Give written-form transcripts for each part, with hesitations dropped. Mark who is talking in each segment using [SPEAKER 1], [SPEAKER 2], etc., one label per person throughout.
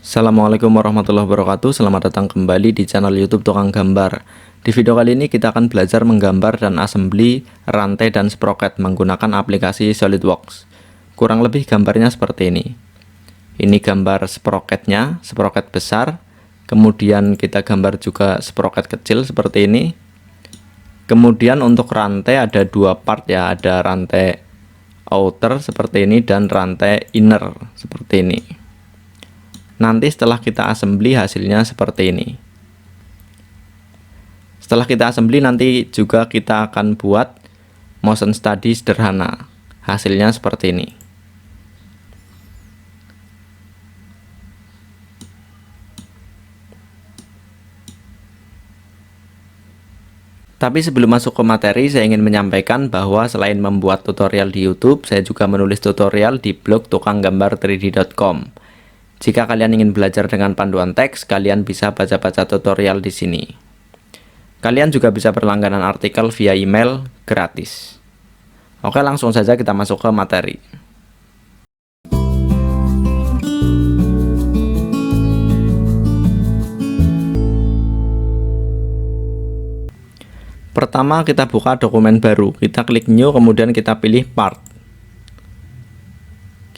[SPEAKER 1] Assalamualaikum warahmatullahi wabarakatuh. Selamat datang kembali di channel YouTube Tukang Gambar. Di video kali ini kita akan belajar menggambar dan assembly rantai dan sprocket menggunakan aplikasi SolidWorks. Kurang lebih gambarnya seperti ini. Ini gambar sprocketnya, sprocket besar. Kemudian kita gambar juga sprocket kecil seperti ini. Kemudian untuk rantai ada dua part ya, ada rantai outer seperti ini dan rantai inner seperti ini. Nanti setelah kita assembly hasilnya seperti ini. Setelah kita assembly nanti juga kita akan buat motion study sederhana. Hasilnya seperti ini. Tapi sebelum masuk ke materi, saya ingin menyampaikan bahwa selain membuat tutorial di YouTube, saya juga menulis tutorial di blog tukanggambar3d.com. Jika kalian ingin belajar dengan panduan teks, kalian bisa baca-baca tutorial di sini. Kalian juga bisa berlangganan artikel via email gratis. Oke, langsung saja kita masuk ke materi. Pertama, kita buka dokumen baru. Kita klik new, kemudian kita pilih part.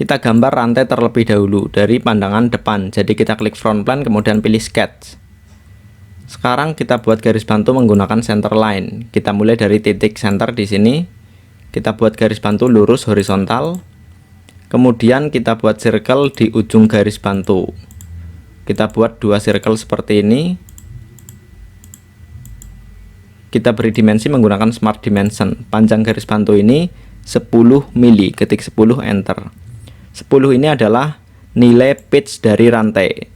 [SPEAKER 1] Kita gambar rantai terlebih dahulu dari pandangan depan. Jadi kita klik front plan, kemudian pilih sketch. Sekarang kita buat garis bantu menggunakan center line. Kita mulai dari titik center di sini. Kita buat garis bantu lurus horizontal. Kemudian kita buat circle di ujung garis bantu. Kita buat dua circle seperti ini. Kita beri dimensi menggunakan smart dimension. Panjang garis bantu ini 10 mili, ketik 10 enter. 10 ini adalah nilai pitch dari rantai.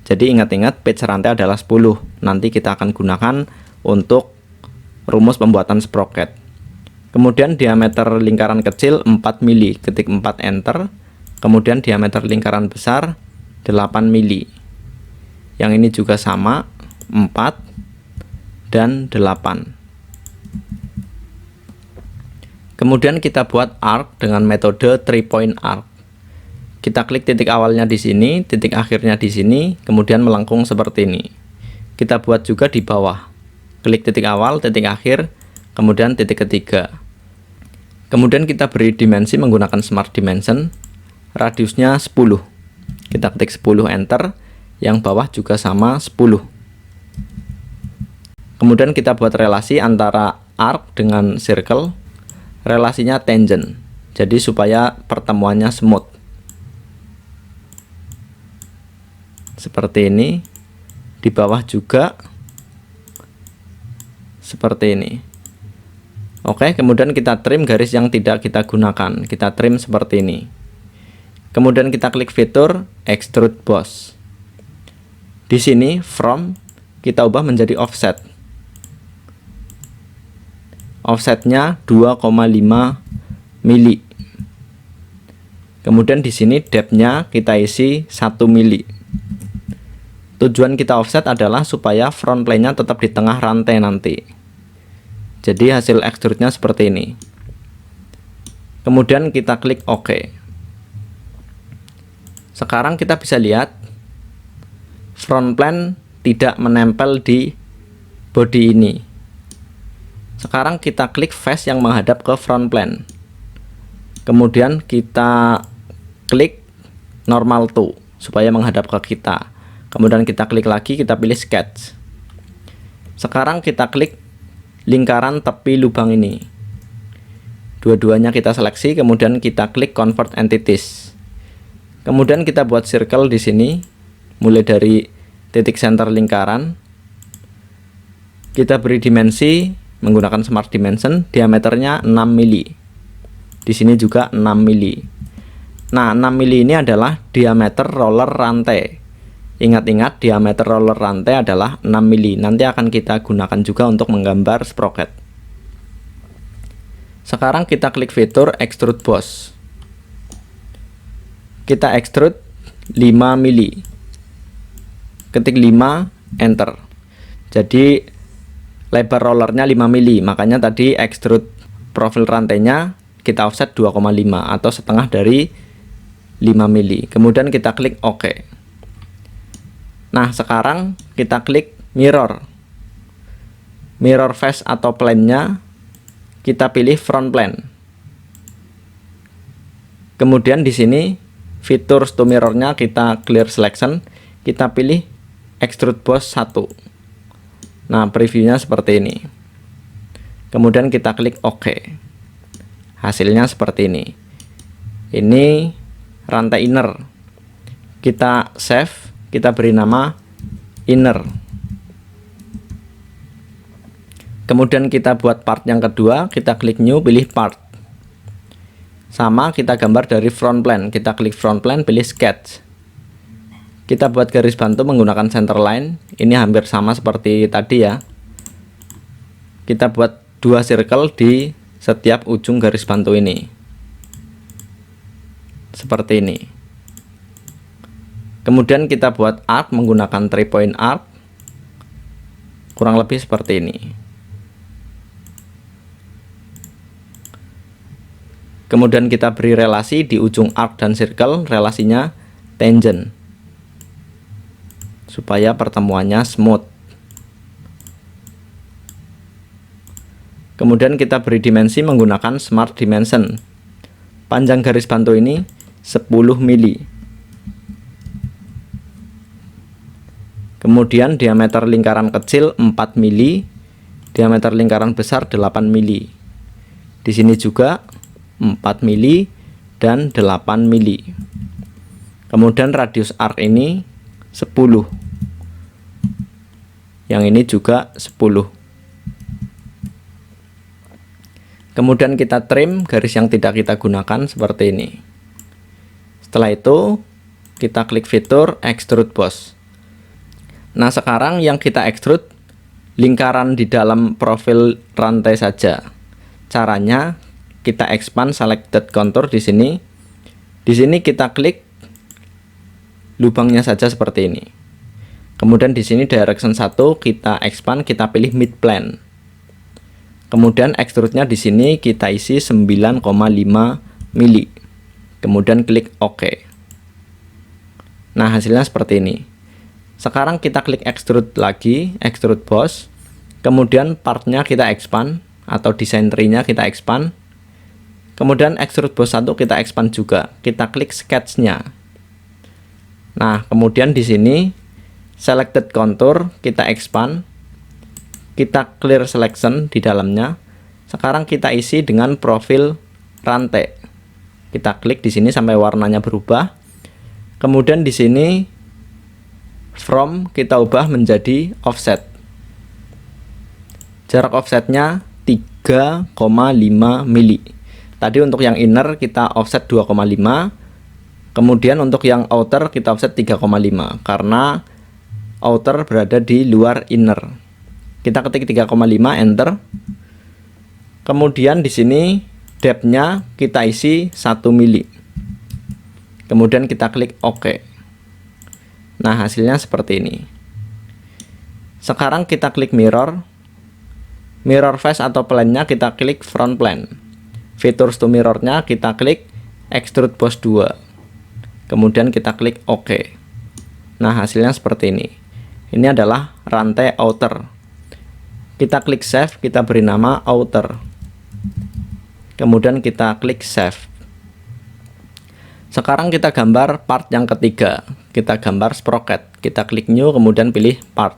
[SPEAKER 1] Jadi ingat-ingat pitch rantai adalah 10. Nanti kita akan gunakan untuk rumus pembuatan sprocket. Kemudian diameter lingkaran kecil 4 mili, ketik 4 enter. Kemudian diameter lingkaran besar 8 mili. Yang ini juga sama, 4 dan 8. Kemudian kita buat arc dengan metode 3-point arc. Kita klik titik awalnya di sini, titik akhirnya di sini, kemudian melengkung seperti ini. Kita buat juga di bawah. Klik titik awal, titik akhir, kemudian titik ketiga. Kemudian kita beri dimensi menggunakan smart dimension. Radiusnya 10. Kita ketik 10 enter. Yang bawah juga sama 10. Kemudian kita buat relasi antara arc dengan circle. Relasinya tangent. Jadi supaya pertemuannya smooth. Seperti ini. Di bawah juga seperti ini. Oke, kemudian kita trim garis yang tidak kita gunakan. Kita trim seperti ini. Kemudian kita klik fitur extrude boss. Di sini from kita ubah menjadi offset. Offsetnya 2,5 mili. Kemudian di sini depth-nya kita isi 1 mili. Tujuan kita offset adalah supaya front plane-nya tetap di tengah rantai nanti. Jadi hasil extrude-nya seperti ini. Kemudian kita klik OK. Sekarang kita bisa lihat front plane tidak menempel di body ini. Sekarang kita klik face yang menghadap ke front plane. Kemudian kita klik normal to supaya menghadap ke kita. Kemudian kita klik lagi, kita pilih sketch. Sekarang kita klik lingkaran tepi lubang ini. Dua-duanya kita seleksi, kemudian kita klik convert entities. Kemudian kita buat circle di sini, mulai dari titik center lingkaran. Kita beri dimensi menggunakan smart dimension, diameternya 6 mili. Di sini juga 6 mili. Nah, 6 mili ini adalah diameter roller rantai. Ingat-ingat diameter roller rantai adalah 6 mili. Nanti akan kita gunakan juga untuk menggambar sprocket. Sekarang kita klik fitur extrude boss. Kita extrude 5 mili. Ketik 5 enter. Jadi lebar rollernya 5 mili. Makanya tadi extrude profil rantainya kita offset 2,5 atau setengah dari 5 mili. Kemudian kita klik OK. Nah, sekarang kita klik mirror face atau plane-nya kita pilih front plane. Kemudian di sini features to mirror-nya kita clear selection, kita pilih extrude boss 1. Nah, previewnya seperti ini. Kemudian kita klik OK. Hasilnya seperti ini. Ini rantai inner. Kita save, kita beri nama inner. Kemudian kita buat part yang kedua, kita klik new, pilih part. Sama, kita gambar dari front plane, kita klik front plane, pilih sketch. Kita buat garis bantu menggunakan center line. Ini hampir sama seperti tadi ya. Kita buat 2 circle di setiap ujung garis bantu ini. Seperti ini. Kemudian kita buat arc menggunakan 3 point arc. Kurang lebih seperti ini. Kemudian kita beri relasi di ujung arc dan circle, relasinya tangent, supaya pertemuannya smooth. Kemudian kita beri dimensi menggunakan smart dimension. Panjang garis bantu ini 10 mili. Kemudian diameter lingkaran kecil 4 mili, diameter lingkaran besar 8 mili. Di sini juga 4 mili dan 8 mili. Kemudian radius arc ini 10. Yang ini juga 10. Kemudian kita trim garis yang tidak kita gunakan seperti ini. Setelah itu kita klik fitur extrude boss. Nah, sekarang yang kita extrude lingkaran di dalam profil rantai saja. Caranya kita expand selected contour di sini. Di sini kita klik lubangnya saja seperti ini. Kemudian di sini direction 1 kita expand, kita pilih mid plane. Kemudian extrude-nya di sini kita isi 9,5 mili. Kemudian klik OK. Nah, hasilnya seperti ini. Sekarang kita klik extrude lagi, extrude boss. Kemudian partnya kita expand atau design tree-nya kita expand. Kemudian extrude boss 1 kita expand juga. Kita klik sketch-nya. Nah, kemudian di sini selected contour kita expand. Kita clear selection di dalamnya. Sekarang kita isi dengan profil rantai. Kita klik di sini sampai warnanya berubah. Kemudian di sini from kita ubah menjadi offset. Jarak offsetnya 3,5 mili. Tadi untuk yang inner kita offset 2,5. Kemudian untuk yang outer kita offset 3,5 karena outer berada di luar inner. Kita ketik 3,5 enter. Kemudian di sini depth-nya kita isi 1 mili. Kemudian kita klik OK. Nah, hasilnya seperti ini. Sekarang kita klik mirror face atau plane-nya kita klik front plane. Features to mirror-nya kita klik extrude boss 2. Kemudian kita klik OK. Nah, hasilnya seperti ini. Ini adalah rantai outer. Kita klik save, kita beri nama outer. Kemudian kita klik save. Sekarang kita gambar part yang ketiga. Kita gambar sprocket. Kita klik new, kemudian pilih part.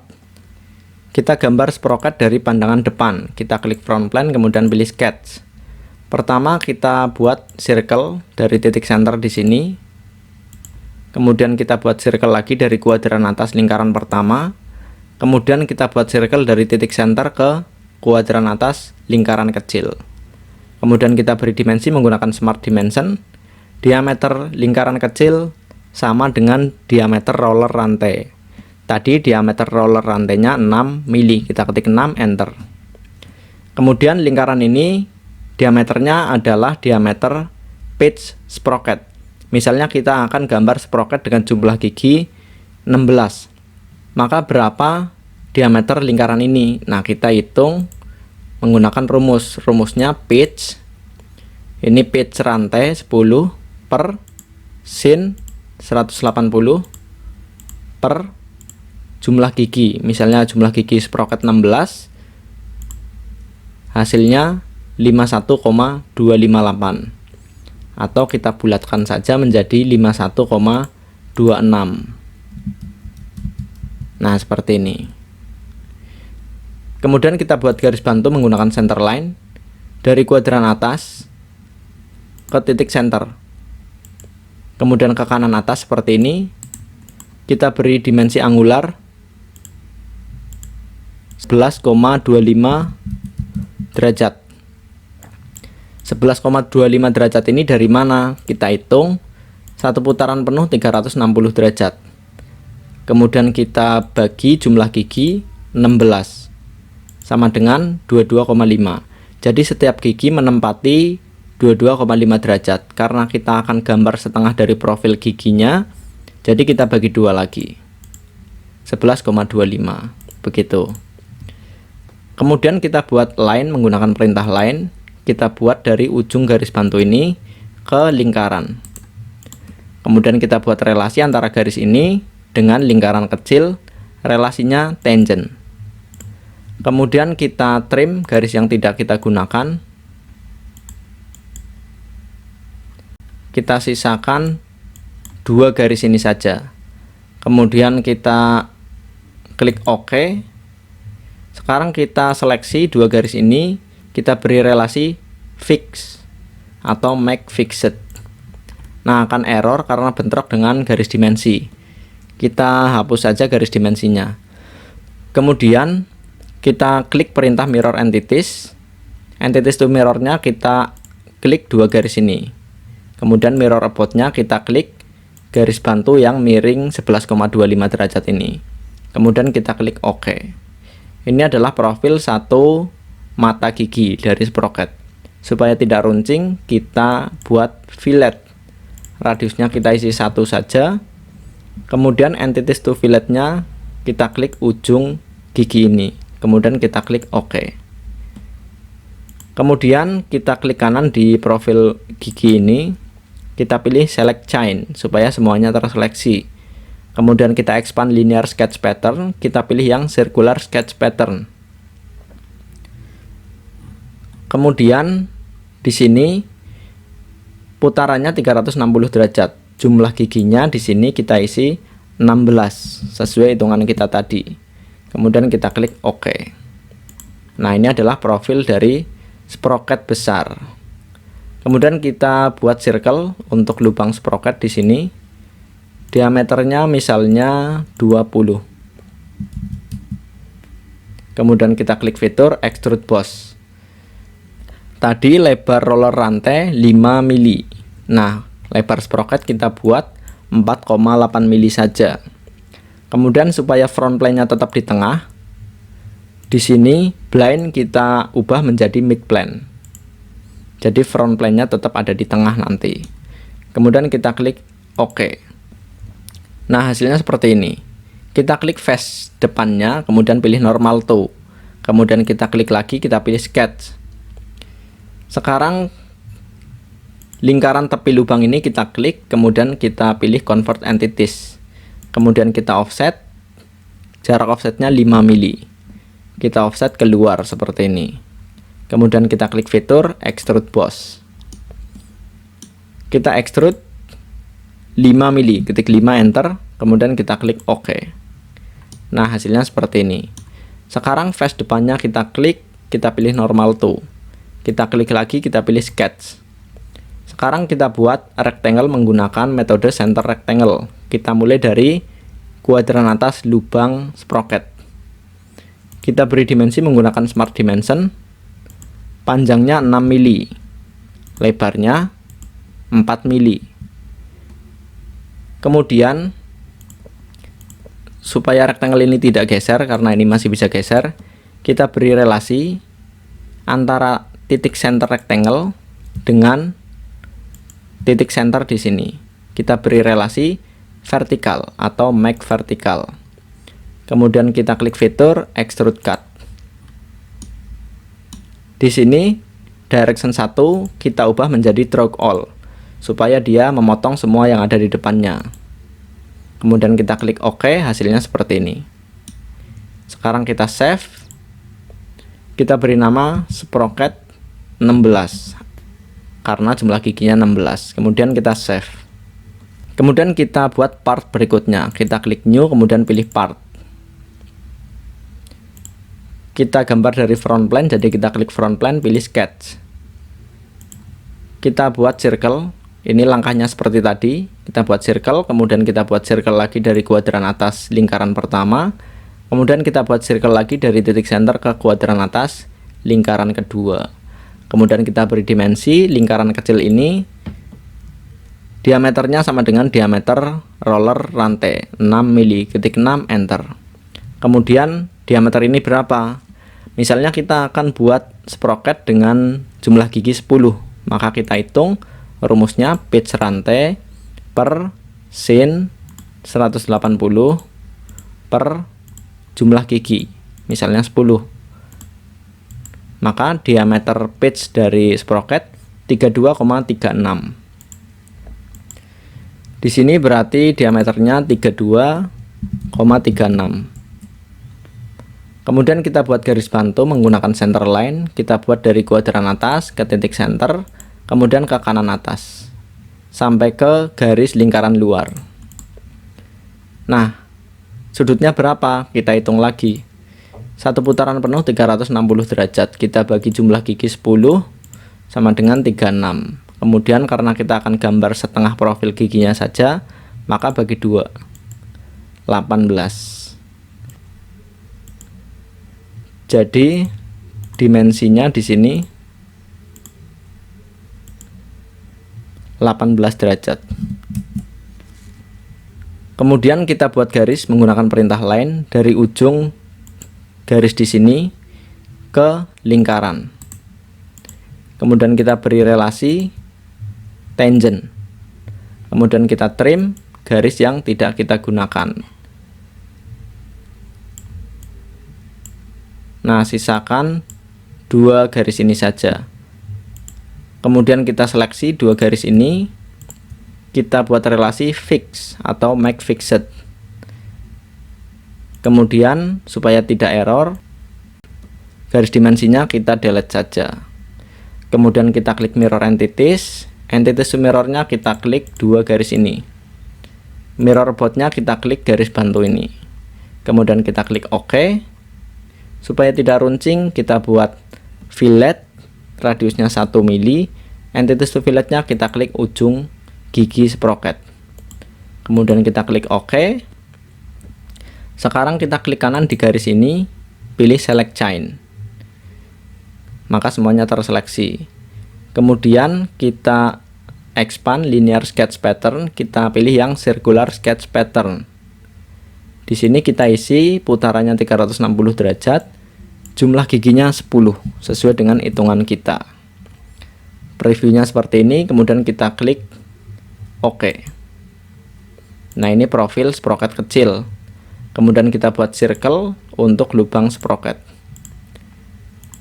[SPEAKER 1] Kita gambar sprocket dari pandangan depan. Kita klik front plane, kemudian pilih sketch. Pertama kita buat circle dari titik center di sini. Kemudian kita buat circle lagi dari kuadran atas lingkaran pertama. Kemudian kita buat circle dari titik center ke kuadran atas lingkaran kecil. Kemudian kita beri dimensi menggunakan smart dimension. Diameter lingkaran kecil sama dengan diameter roller rantai. Tadi diameter roller rantainya 6 mili. Kita ketik 6 enter. Kemudian lingkaran ini diameternya adalah diameter pitch sprocket. Misalnya kita akan gambar sprocket dengan jumlah gigi 16. Maka berapa diameter lingkaran ini? Nah, kita hitung menggunakan rumus. Rumusnya pitch. Ini pitch rantai 10 per sin 180 per jumlah gigi, misalnya jumlah gigi sprocket 16, hasilnya 51,258, atau kita bulatkan saja menjadi 51,26. Nah, seperti ini. Kemudian kita buat garis bantu menggunakan center line dari kuadran atas ke titik center, kemudian ke kanan atas seperti ini. Kita beri dimensi angular 11,25 derajat. 11,25 derajat ini dari mana? Kita hitung satu putaran penuh 360 derajat. Kemudian kita bagi jumlah gigi 16 sama dengan 22,5. Jadi setiap gigi menempati 22,5 derajat. Karena kita akan gambar setengah dari profil giginya, jadi kita bagi dua lagi, 11,25, begitu. Kemudian kita buat line menggunakan perintah line. Kita buat dari ujung garis bantu ini ke lingkaran. Kemudian kita buat relasi antara garis ini dengan lingkaran kecil, relasinya tangent. Kemudian kita trim garis yang tidak kita gunakan. Kita sisakan dua garis ini saja. Kemudian kita klik OK. Sekarang kita seleksi dua garis ini, kita beri relasi fix atau make fixed. Nah, akan error karena bentrok dengan garis dimensi. Kita hapus saja garis dimensinya. Kemudian kita klik perintah mirror entities. Entities to mirrornya kita klik dua garis ini. Kemudian mirror about-nya kita klik garis bantu yang miring 11,25 derajat ini. Kemudian kita klik OK. Ini adalah profil satu mata gigi dari sprocket. Supaya tidak runcing, kita buat fillet. Radiusnya kita isi satu saja. Kemudian entities to filletnya kita klik ujung gigi ini. Kemudian kita klik OK. Kemudian kita klik kanan di profil gigi ini. Kita pilih select chain supaya semuanya terseleksi. Kemudian kita expand linear sketch pattern. Kita pilih yang circular sketch pattern. Kemudian di sini putarannya 360 derajat. Jumlah giginya di sini kita isi 16 sesuai hitungan kita tadi. Kemudian kita klik OK. Nah, ini adalah profil dari sprocket besar. Kemudian kita buat circle untuk lubang sprocket di sini. Diameternya misalnya 20. Kemudian kita klik fitur extrude boss. Tadi lebar roller rantai 5 mili. Nah, lebar sprocket kita buat 4,8 mili saja. Kemudian supaya front plane-nya tetap di tengah, di sini blind kita ubah menjadi mid plane. Jadi front plane-nya tetap ada di tengah nanti. Kemudian kita klik OK. Nah, hasilnya seperti ini. Kita klik face depannya, kemudian pilih normal to. Kemudian kita klik lagi, kita pilih sketch. Sekarang lingkaran tepi lubang ini kita klik, kemudian kita pilih convert entities. Kemudian kita offset. Jarak offsetnya 5 mili. Kita offset keluar seperti ini. Kemudian kita klik fitur extrude boss. Kita extrude 5 mili, ketik 5 enter, kemudian kita klik OK. Nah, hasilnya seperti ini. Sekarang face depannya kita klik, kita pilih normal to. Kita klik lagi, kita pilih sketch. Sekarang kita buat rectangle menggunakan metode center rectangle. Kita mulai dari kuadran atas lubang sprocket. Kita beri dimensi menggunakan smart dimension. Panjangnya 6 mili, lebarnya 4 mili. Kemudian supaya rectangle ini tidak geser, karena ini masih bisa geser, kita beri relasi antara titik center rectangle dengan titik center di sini. Kita beri relasi vertikal atau make vertikal. Kemudian kita klik fitur extrude cut. Di sini direction 1 kita ubah menjadi drag all supaya dia memotong semua yang ada di depannya. Kemudian kita klik OK, hasilnya seperti ini. Sekarang kita save. Kita beri nama sprocket 16 karena jumlah giginya 16. Kemudian kita save. Kemudian kita buat part berikutnya. Kita klik new, kemudian pilih part. Kita gambar dari front plane, jadi kita klik front plane, pilih sketch. Kita buat circle. Ini langkahnya seperti tadi. Kita buat circle, kemudian kita buat circle lagi dari kuadran atas lingkaran pertama. Kemudian kita buat circle lagi dari titik center ke kuadran atas lingkaran kedua. Kemudian kita beri dimensi lingkaran kecil ini. Diameternya sama dengan diameter roller rantai 6 mili, ketik 6, enter. Kemudian diameter ini berapa? Misalnya kita akan buat sprocket dengan jumlah gigi 10. Maka kita hitung rumusnya pitch rantai per sin 180 per jumlah gigi, misalnya 10. Maka diameter pitch dari sprocket 32,36. Di sini berarti diameternya 32,36. Kemudian kita buat garis bantu menggunakan center line. Kita buat dari kuadran atas ke titik center, kemudian ke kanan atas sampai ke garis lingkaran luar. Nah, sudutnya berapa? Kita hitung lagi. Satu putaran penuh 360 derajat. Kita bagi jumlah gigi 10 sama dengan 36. Kemudian karena kita akan gambar setengah profil giginya saja, maka bagi 2. 18. Jadi dimensinya di sini 18 derajat. Kemudian kita buat garis menggunakan perintah line dari ujung garis di sini ke lingkaran. Kemudian kita beri relasi tangent. Kemudian kita trim garis yang tidak kita gunakan. Nah, sisakan 2 garis ini saja. Kemudian kita seleksi 2 garis ini. Kita buat relasi fix atau make fixed. Kemudian supaya tidak error, garis dimensinya kita delete saja. Kemudian kita klik mirror entities. Entities to mirrornya kita klik 2 garis ini. Mirror boardnya kita klik garis bantu ini. Kemudian kita klik OK. Supaya tidak runcing, kita buat fillet, radiusnya 1 mili. Entities to filletnya kita klik ujung gigi sprocket. Kemudian kita klik OK. Sekarang kita klik kanan di garis ini, pilih select chain. Maka semuanya terseleksi. Kemudian kita expand linear sketch pattern, kita pilih yang circular sketch pattern. Di sini kita isi putarannya 360 derajat, jumlah giginya 10 sesuai dengan hitungan kita. Previewnya seperti ini, kemudian kita klik OK. Nah, ini profil sprocket kecil. Kemudian kita buat circle untuk lubang sprocket.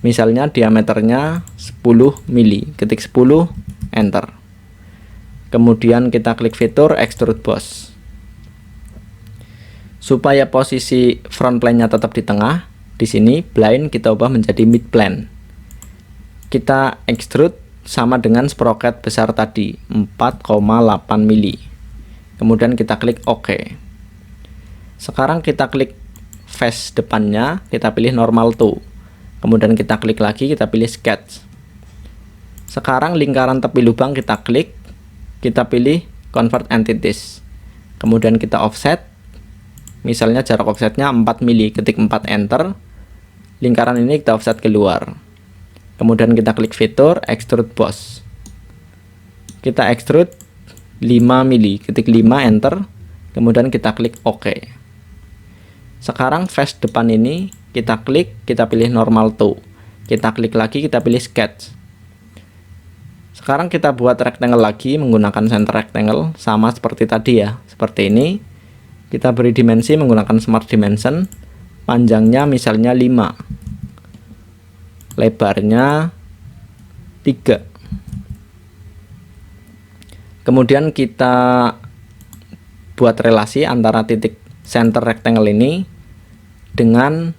[SPEAKER 1] Misalnya diameternya 10 mili, ketik 10, enter. Kemudian kita klik fitur extrude boss. Supaya posisi front plane-nya tetap di tengah, di sini blind kita ubah menjadi mid plane. Kita extrude sama dengan sprocket besar tadi, 4,8 mili. Kemudian kita klik OK. Sekarang kita klik face depannya, kita pilih normal to. Kemudian kita klik lagi, kita pilih sketch. Sekarang lingkaran tepi lubang kita klik, kita pilih convert entities. Kemudian kita offset. Misalnya jarak offsetnya 4 mili, ketik 4, enter. Lingkaran ini kita offset keluar. Kemudian kita klik fitur extrude boss. Kita extrude 5 mili, ketik 5, enter. Kemudian kita klik OK. Sekarang face depan ini kita klik, kita pilih normal to. Kita klik lagi, kita pilih sketch. Sekarang kita buat rectangle lagi menggunakan center rectangle, sama seperti tadi ya, seperti ini. Kita beri dimensi menggunakan smart dimension. Panjangnya misalnya 5, lebarnya 3. Kemudian kita buat relasi antara titik center rectangle ini dengan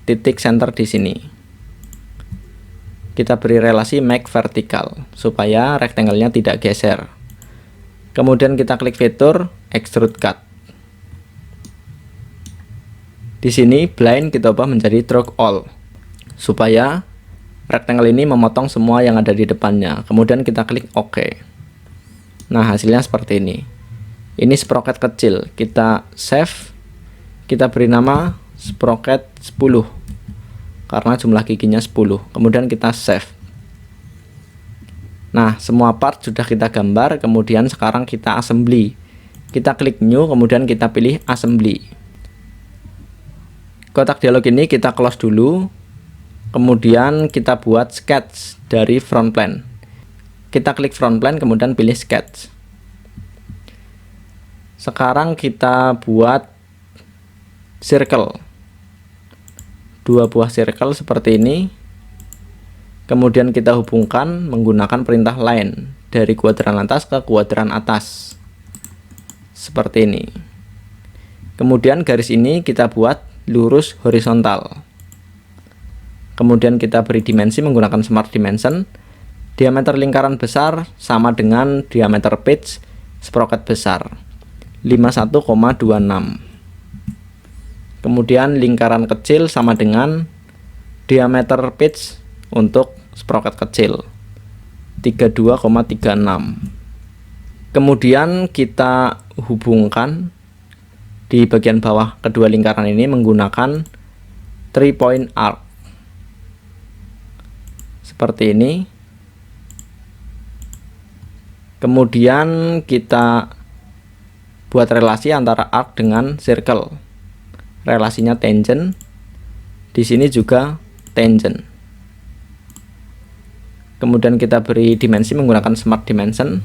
[SPEAKER 1] titik center di sini. Kita beri relasi make vertical supaya rectangle-nya tidak geser. Kemudian kita klik fitur extrude cut. Di sini blind kita ubah menjadi stroke all supaya rectangle ini memotong semua yang ada di depannya. Kemudian kita klik OK. Nah, hasilnya seperti ini. Ini sprocket kecil. Kita save. Kita beri nama sprocket 10 karena jumlah giginya 10. Kemudian kita save. Nah, semua part sudah kita gambar. Kemudian sekarang kita assembly. Kita klik new, kemudian kita pilih assembly. Kotak dialog ini kita close dulu. Kemudian kita buat sketch dari front plane. Kita klik front plane, kemudian pilih sketch. Sekarang kita buat circle. 2 buah circle seperti ini. Kemudian kita hubungkan menggunakan perintah line dari kuadran atas ke kuadran atas. Seperti ini. Kemudian garis ini kita buat lurus horizontal. Kemudian kita beri dimensi menggunakan smart dimension. Diameter lingkaran besar sama dengan diameter pitch sprocket besar 51,26. Kemudian lingkaran kecil sama dengan diameter pitch untuk sprocket kecil 32,36. Kemudian kita hubungkan di bagian bawah kedua lingkaran ini menggunakan 3-point arc. Seperti ini. Kemudian kita buat relasi antara arc dengan circle. Relasinya tangent. Di sini juga tangent. Kemudian kita beri dimensi menggunakan smart dimension.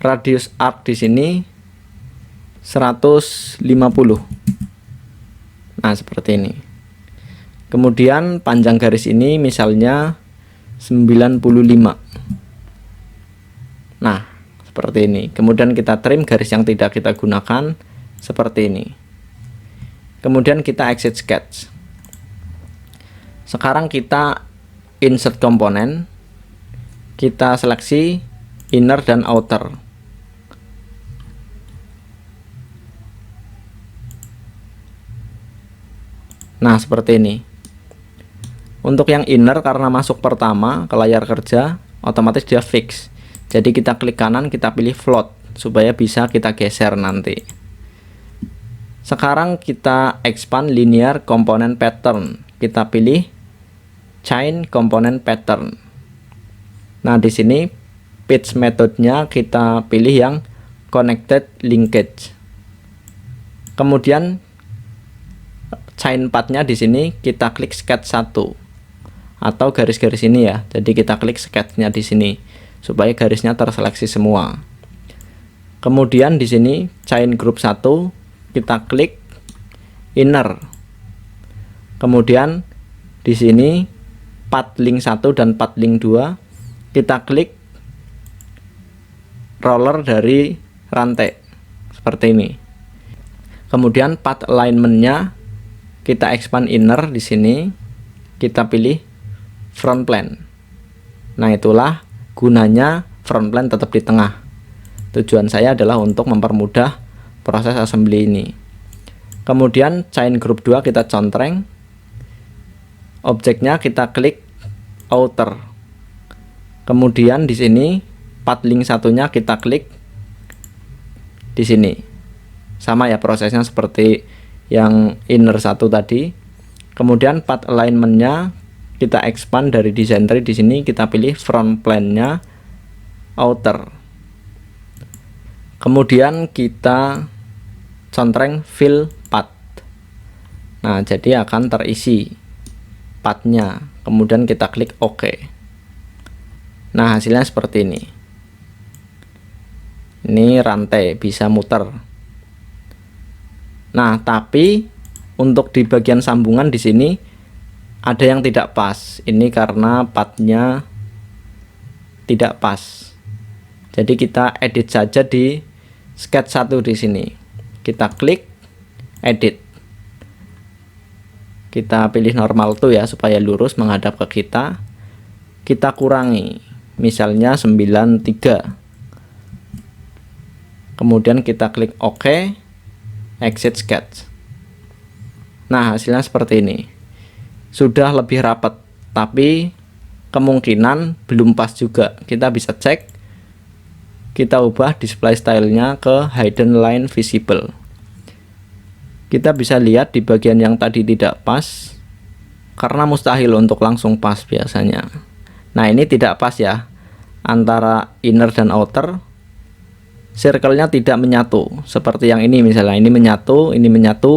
[SPEAKER 1] Radius arc di sini 150. Nah, seperti ini. Kemudian panjang garis ini misalnya 95. Nah, seperti ini. Kemudian kita trim garis yang tidak kita gunakan seperti ini. Kemudian kita exit sketch. Sekarang kita insert komponen. Kita seleksi inner dan outer. Nah, seperti ini. Untuk yang inner karena masuk pertama ke layar kerja, otomatis dia fix. Jadi kita klik kanan, kita pilih float supaya bisa kita geser nanti. Sekarang kita expand linear component pattern. Kita pilih chain component pattern. Nah, di sini pitch metodenya kita pilih yang connected linkage. Kemudian chain path-nya di sini kita klik sketch 1 atau garis-garis ini ya. Jadi kita klik sketch-nya di sini supaya garisnya terseleksi semua. Kemudian di sini chain group 1 kita klik inner. Kemudian di sini path link 1 dan path link 2 kita klik roller dari rantai seperti ini. Kemudian path alignment-nya kita expand inner di sini, kita pilih front plane. Nah, itulah gunanya front plane tetap di tengah. Tujuan saya adalah untuk mempermudah proses assembly ini. Kemudian chain group 2 kita contreng. Objeknya kita klik outer. Kemudian di sini path link satunya kita klik di sini. Sama ya prosesnya seperti yang inner 1 tadi. Kemudian path alignment-nya kita expand dari design tree, di sini kita pilih front plane-nya outer. Kemudian kita contreng fill path. Nah, jadi akan terisi path-nya. Kemudian kita klik OK. Nah, hasilnya seperti ini. Ini rantai bisa muter. Nah, tapi untuk di bagian sambungan di sini ada yang tidak pas. Ini karena path-nya tidak pas. Jadi kita edit saja di sketch 1 di sini. Kita klik edit. Kita pilih normal to ya supaya lurus menghadap ke kita. Kita kurangi, misalnya 93. Kemudian kita klik OK, exit sketch. Nah, hasilnya seperti ini. Sudah lebih rapat, tapi kemungkinan belum pas juga. Kita bisa cek, kita ubah display stylenya ke hidden line visible. Kita bisa lihat di bagian yang tadi tidak pas, karena mustahil untuk langsung pas biasanya. Nah, ini tidak pas ya, antara inner dan outer circle-nya tidak menyatu, seperti yang ini misalnya, ini menyatu,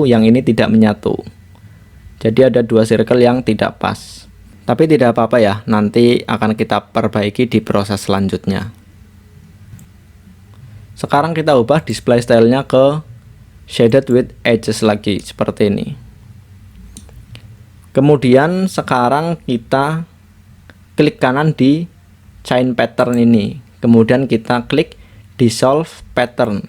[SPEAKER 1] yang ini tidak menyatu. Jadi ada dua circle yang tidak pas. Tapi tidak apa-apa ya, nanti akan kita perbaiki di proses selanjutnya. Sekarang kita ubah display style-nya ke shaded with edges lagi, seperti ini. Kemudian sekarang kita klik kanan di chain pattern ini. Kemudian kita klik dissolve pattern.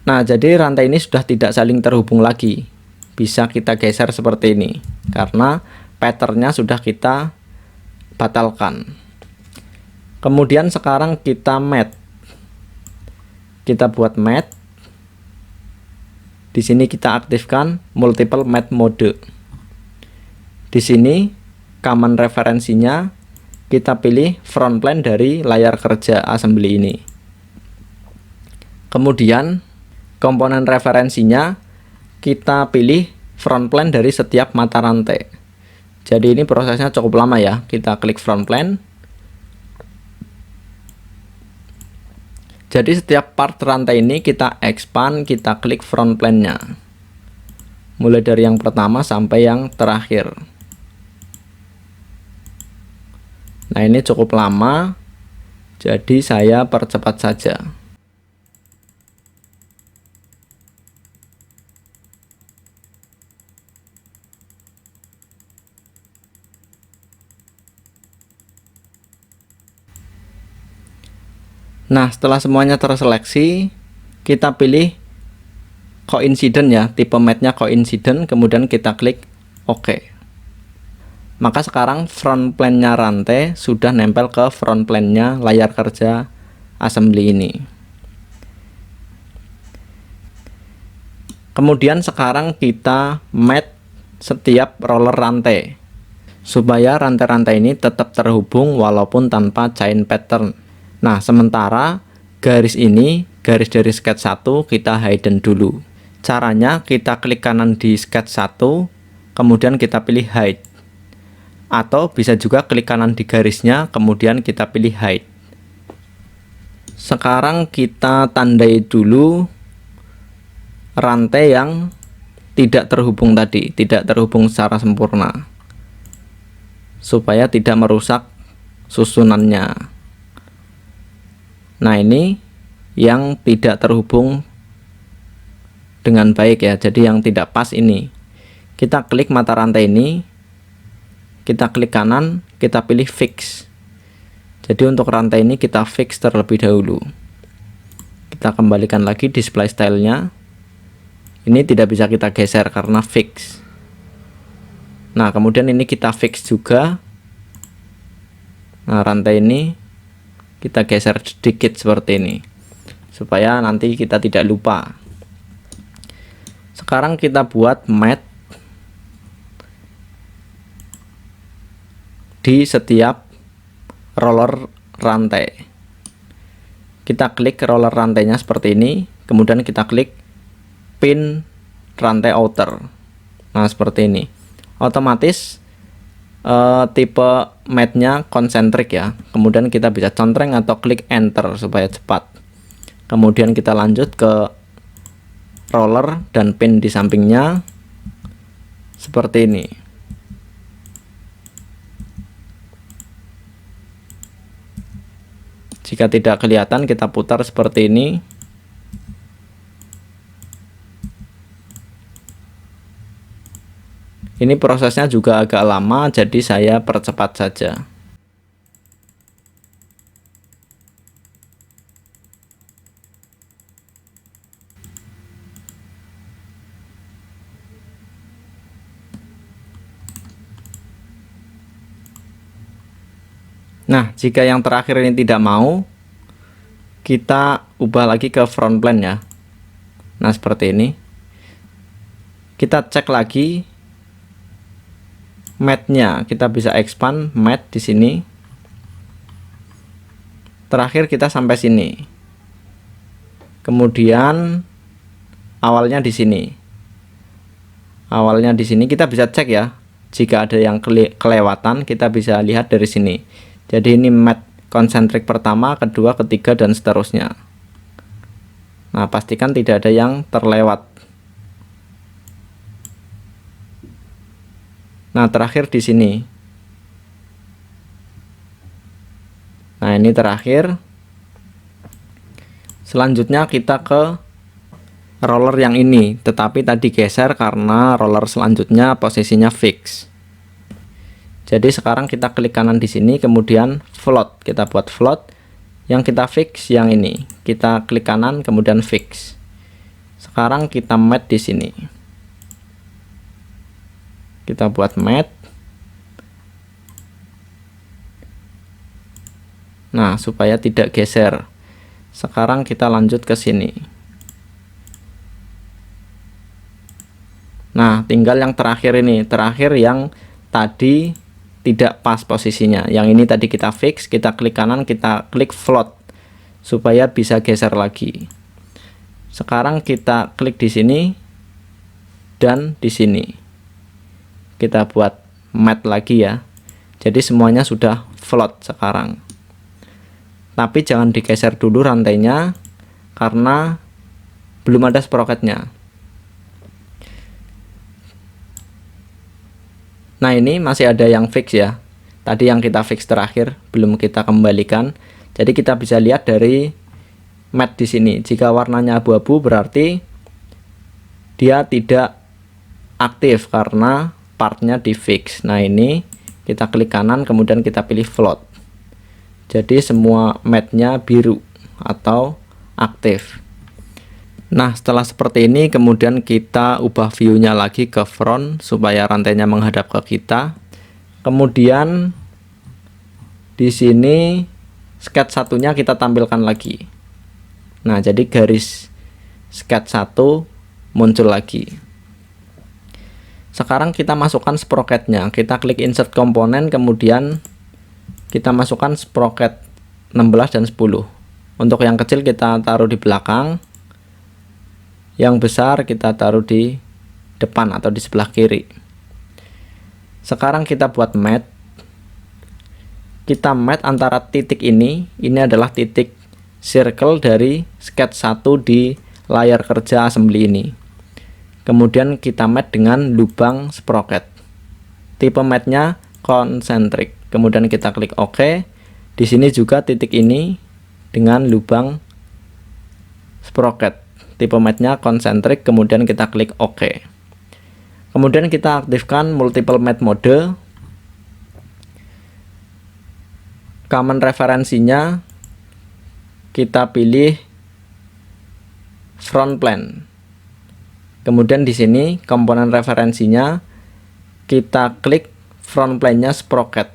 [SPEAKER 1] Nah, jadi rantai ini sudah tidak saling terhubung lagi. Bisa kita geser seperti ini karena patternnya sudah kita batalkan. Kemudian sekarang kita matte. Kita buat matte. Di sini kita aktifkan multiple matte mode. Di sini command referensinya kita pilih front plane dari layar kerja assembly ini. Kemudian komponen referensinya kita pilih front plane dari setiap mata rantai. Jadi ini prosesnya cukup lama ya. Kita klik front plane. Jadi setiap part rantai ini kita expand, kita klik front plane-nya. Mulai dari yang pertama sampai yang terakhir. Nah, ini cukup lama, jadi saya percepat saja. Nah, setelah semuanya terseleksi, kita pilih coincident ya, tipe matte-nya coincident, kemudian kita klik OK. Maka sekarang front plane-nya rantai sudah nempel ke front plane-nya layar kerja assembly ini. Kemudian sekarang kita matte setiap roller rantai supaya rantai-rantai ini tetap terhubung walaupun tanpa chain pattern. Nah, sementara garis ini, garis dari sketch 1 kita hidden dulu. Caranya kita klik kanan di sketch 1, kemudian kita pilih hide. Atau bisa juga klik kanan di garisnya, kemudian kita pilih hide. Sekarang kita tandai dulu rantai yang tidak terhubung tadi, tidak terhubung secara sempurna, supaya tidak merusak susunannya. Nah, ini yang tidak terhubung dengan baik ya, jadi yang tidak pas ini. Kita klik mata rantai ini, kita klik kanan, kita pilih fix. Jadi untuk rantai ini kita fix terlebih dahulu. Kita kembalikan lagi display style-nya. Ini tidak bisa kita geser karena fix. Nah, kemudian ini kita fix juga. Nah, rantai ini kita geser sedikit seperti ini, supaya nanti kita tidak lupa. Sekarang kita buat matte di setiap roller rantai. Kita klik roller rantainya seperti ini, kemudian kita klik pin rantai outer. Nah, seperti ini. Otomatis tipe matte-nya konsentrik ya. Kemudian kita bisa contreng atau klik enter supaya cepat. Kemudian kita lanjut ke roller dan pin di sampingnya seperti ini. Jika tidak kelihatan, kita putar seperti ini. Ini prosesnya juga agak lama, jadi saya percepat saja. Nah, jika yang terakhir ini tidak mau, kita ubah lagi ke front plane ya. Nah, seperti ini. Kita cek lagi matte-nya. Kita bisa expand matte di sini. Terakhir kita sampai sini. Kemudian awalnya di sini. Awalnya di sini kita bisa cek ya. Jika ada yang kelewatan, kita bisa lihat dari sini. Jadi ini matte konsentrik pertama, kedua, ketiga, dan seterusnya. Nah, pastikan tidak ada yang terlewat. Nah, terakhir di sini. Nah, ini terakhir. Selanjutnya kita ke roller yang ini, tetapi tadi geser karena roller selanjutnya posisinya fix. Jadi sekarang kita klik kanan di sini, kemudian float. Kita buat float. Yang kita fix yang ini. Kita klik kanan, kemudian fix. Sekarang kita matte di sini. Kita buat matte. Nah, supaya tidak geser. Sekarang kita lanjut ke sini. Nah, tinggal yang terakhir ini. Terakhir yang tadi tidak pas posisinya. Yang ini tadi kita fix, kita klik kanan, kita klik float supaya bisa geser lagi. Sekarang kita klik di sini dan di sini. Kita buat matte lagi ya. Jadi semuanya sudah float sekarang. Tapi jangan digeser dulu rantainya karena belum ada sprocketnya. Nah, ini masih ada yang fix ya. Tadi yang kita fix terakhir belum kita kembalikan. Jadi kita bisa lihat dari matte di sini. Jika warnanya abu-abu berarti dia tidak aktif karena partnya di fix. Nah, ini kita klik kanan kemudian kita pilih float. Jadi semua matte-nya biru atau aktif. Nah, setelah seperti ini kemudian kita ubah view-nya lagi ke front supaya rantainya menghadap ke kita. Kemudian di sini sketch satunya kita tampilkan lagi. Nah, jadi garis sketch 1 muncul lagi. Sekarang kita masukkan sprocket-nya. Kita klik insert komponen, kemudian kita masukkan sprocket 16 dan 10. Untuk yang kecil kita taruh di belakang. Yang besar kita taruh di depan atau di sebelah kiri. Sekarang kita buat matte. Kita matte antara titik ini adalah titik circle dari sketch 1 di layar kerja assembly ini. Kemudian kita matte dengan lubang sprocket. Tipe matte-nya concentric. Kemudian kita klik OK. Di sini juga titik ini dengan lubang sprocket. Tipe matte-nya concentric, kemudian kita klik OK. Kemudian kita aktifkan multiple matte mode. Common referensinya kita pilih front plane. Kemudian di sini komponen referensinya kita klik front plane-nya sprocket.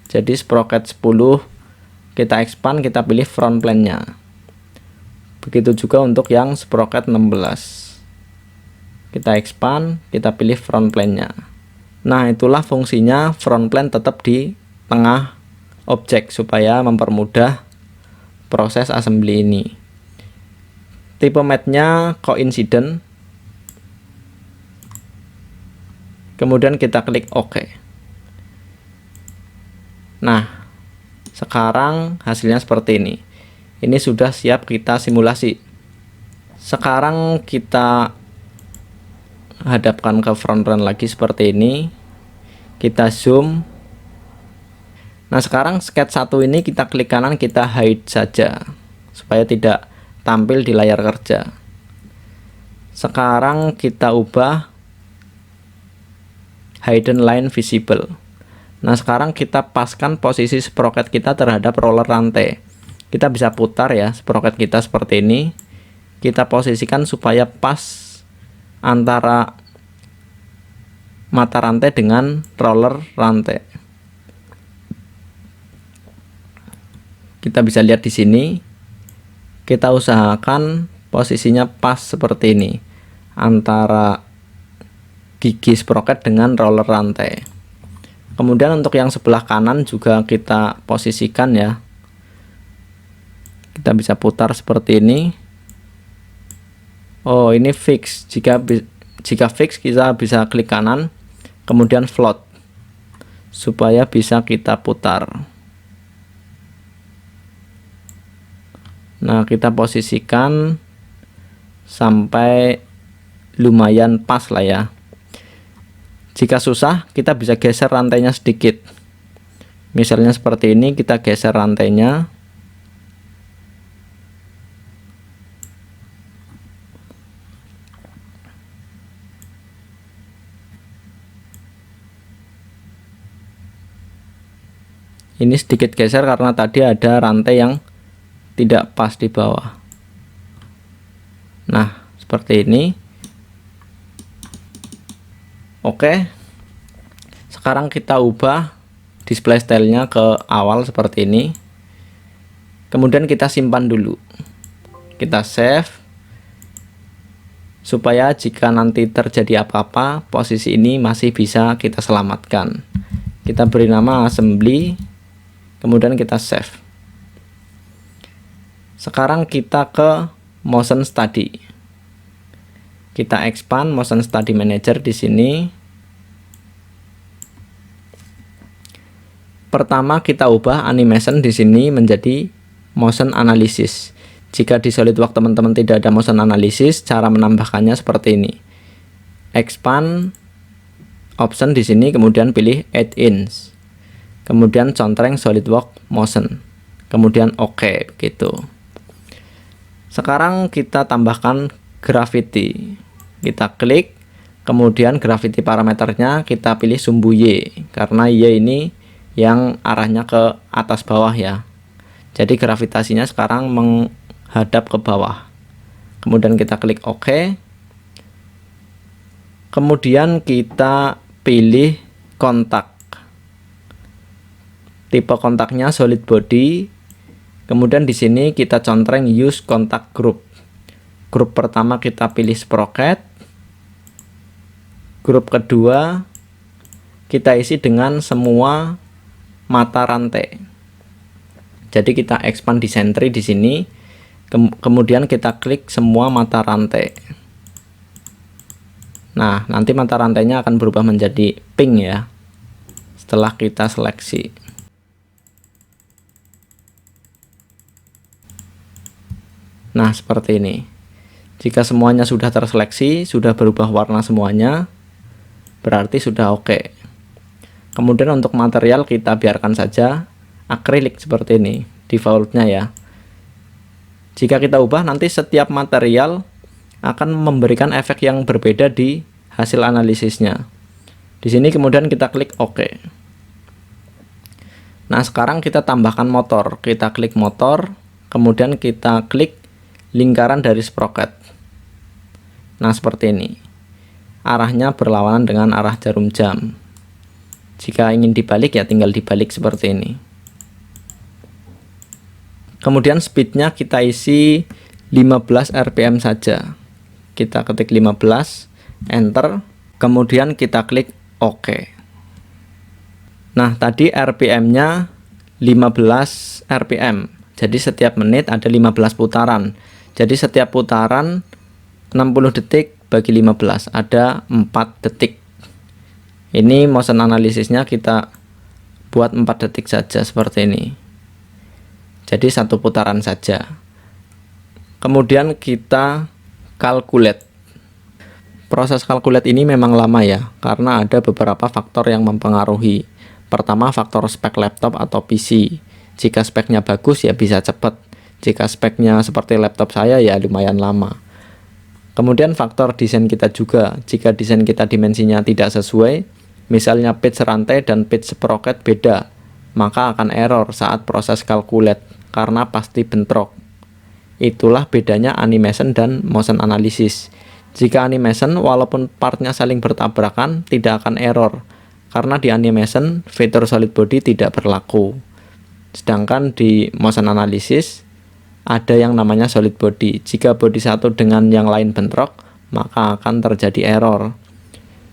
[SPEAKER 1] Jadi sprocket 10 kita expand, kita pilih front plane-nya. Begitu juga untuk yang sprocket 16. Kita expand, kita pilih front plane-nya. Nah, itulah fungsinya front plane tetap di tengah objek supaya mempermudah proses assembly ini. Tipe matte-nya coincident. Kemudian kita klik OK. Nah, sekarang hasilnya seperti ini. Ini sudah siap kita simulasi. Sekarang kita hadapkan ke front plane lagi seperti ini. Kita zoom. Nah, sekarang sketch 1 ini kita klik kanan, kita hide saja supaya tidak tampil di layar kerja. Sekarang kita ubah hidden line visible. Nah, sekarang kita paskan posisi sprocket kita terhadap roller rantai. Kita bisa putar ya sprocket kita seperti ini. Kita posisikan supaya pas antara mata rantai dengan roller rantai. Kita bisa lihat di sini. Kita usahakan posisinya pas seperti ini antara gigi sprocket dengan roller rantai. Kemudian untuk yang sebelah kanan juga kita posisikan ya. Kita bisa putar seperti ini. Oh, ini fix. Jika fix, kita bisa klik kanan, kemudian float supaya bisa kita putar. Nah, kita posisikan sampai lumayan pas lah ya. Jika susah, kita bisa geser rantainya sedikit. Misalnya seperti ini, kita geser rantainya. Ini sedikit geser karena tadi ada rantai yang tidak pas di bawah. Nah, seperti ini. Oke. Sekarang kita ubah display stylenya ke awal seperti ini. Kemudian kita simpan dulu. Kita save supaya jika nanti terjadi apa-apa, posisi ini masih bisa kita selamatkan. Kita beri nama assembly, kemudian kita save. Sekarang kita ke motion study. Kita expand motion study manager di sini. Pertama kita ubah animation di sini menjadi motion analysis. Jika di SolidWorks teman-teman tidak ada motion analysis, cara menambahkannya seperti ini. Expand option di sini, kemudian pilih add-ins. Kemudian contreng SolidWorks motion. Kemudian OK begitu. Sekarang kita tambahkan gravity. Kita klik, kemudian gravity parameternya kita pilih sumbu Y, karena Y ini yang arahnya ke atas bawah ya. Jadi gravitasinya sekarang menghadap ke bawah. Kemudian kita klik OK. Kemudian kita pilih kontak. Tipe kontaknya solid body. Kemudian di sini kita contreng use contact group. Grup pertama kita pilih sprocket. Grup kedua kita isi dengan semua mata rantai. Jadi kita expand di sentry di sini. Kemudian kita klik semua mata rantai. Nah, nanti mata rantainya akan berubah menjadi pink ya. Setelah kita seleksi. Nah, seperti ini. Jika semuanya sudah terseleksi, sudah berubah warna semuanya, berarti sudah oke. Kemudian untuk material kita biarkan saja akrilik seperti ini, defaultnya ya. Jika kita ubah, nanti setiap material akan memberikan efek yang berbeda di hasil analisisnya. Di sini kemudian kita klik OK. Nah, sekarang kita tambahkan motor. Kita klik motor, kemudian kita klik lingkaran dari sprocket. Nah, seperti ini. Arahnya berlawanan dengan arah jarum jam. Jika ingin dibalik ya tinggal dibalik seperti ini. Kemudian speednya kita isi 15 rpm saja. Kita ketik 15, enter, kemudian kita klik OK. Nah, tadi rpm-nya 15 rpm. Jadi setiap menit ada 15 putaran. Jadi setiap putaran 60 detik bagi 15, ada 4 detik. Ini motion analisisnya kita buat 4 detik saja seperti ini. Jadi satu putaran saja. Kemudian kita calculate. Proses calculate ini memang lama ya, karena ada beberapa faktor yang mempengaruhi. Pertama, faktor spek laptop atau PC. Jika speknya bagus ya bisa cepat. Jika speknya seperti laptop saya ya lumayan lama. Kemudian faktor desain kita juga. Jika desain kita dimensinya tidak sesuai, misalnya pitch rantai dan pitch sprocket beda, maka akan error saat proses calculate karena pasti bentrok. Itulah bedanya animation dan motion analysis. Jika animation walaupun partnya saling bertabrakan tidak akan error, karena di animation fitur solid body tidak berlaku. Sedangkan di motion analysis ada yang namanya solid body. Jika body satu dengan yang lain bentrok, maka akan terjadi error.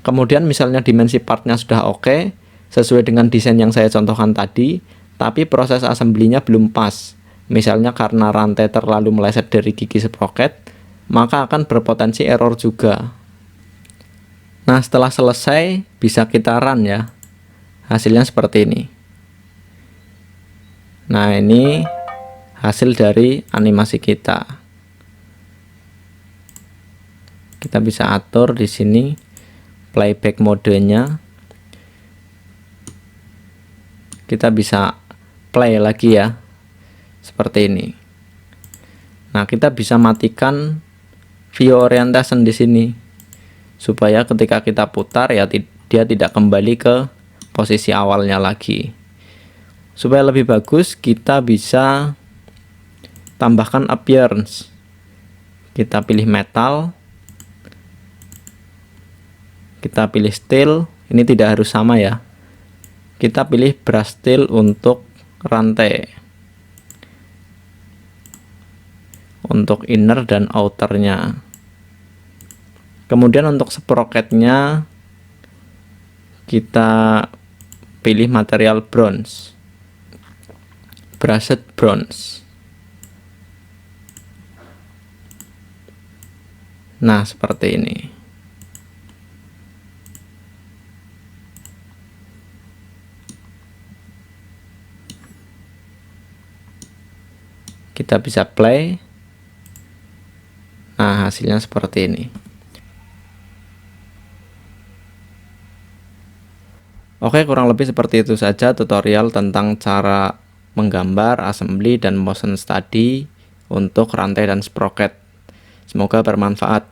[SPEAKER 1] Kemudian misalnya dimensi partnya sudah oke, sesuai dengan desain yang saya contohkan tadi, tapi proses assembly-nya belum pas. Misalnya karena rantai terlalu meleset dari gigi sprocket, maka akan berpotensi error juga. Nah, setelah selesai bisa kita run ya. Hasilnya seperti ini. Nah, ini hasil dari animasi kita. Kita bisa atur di sini playback modenya. Kita bisa play lagi ya. Seperti ini. Nah, kita bisa matikan view orientation di sini supaya ketika kita putar ya dia tidak kembali ke posisi awalnya lagi. Supaya lebih bagus, kita bisa tambahkan appearance. Kita pilih metal, kita pilih steel. Ini tidak harus sama ya. Kita pilih brush steel untuk rantai, untuk inner dan outernya. Kemudian untuk sprocketnya kita pilih material bronze, brushed bronze. Nah, seperti ini. Kita bisa play. Nah, hasilnya seperti ini. Oke, kurang lebih seperti itu saja tutorial tentang cara menggambar, assembly, dan motion study untuk rantai dan sprocket. Semoga bermanfaat.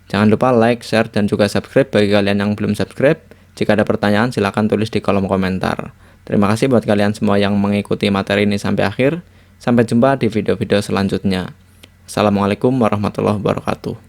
[SPEAKER 1] Jangan lupa like, share, dan juga subscribe bagi kalian yang belum subscribe. Jika ada pertanyaan, silahkan tulis di kolom komentar. Terima kasih buat kalian semua yang mengikuti materi ini sampai akhir. Sampai jumpa di video-video selanjutnya. Assalamualaikum warahmatullahi wabarakatuh.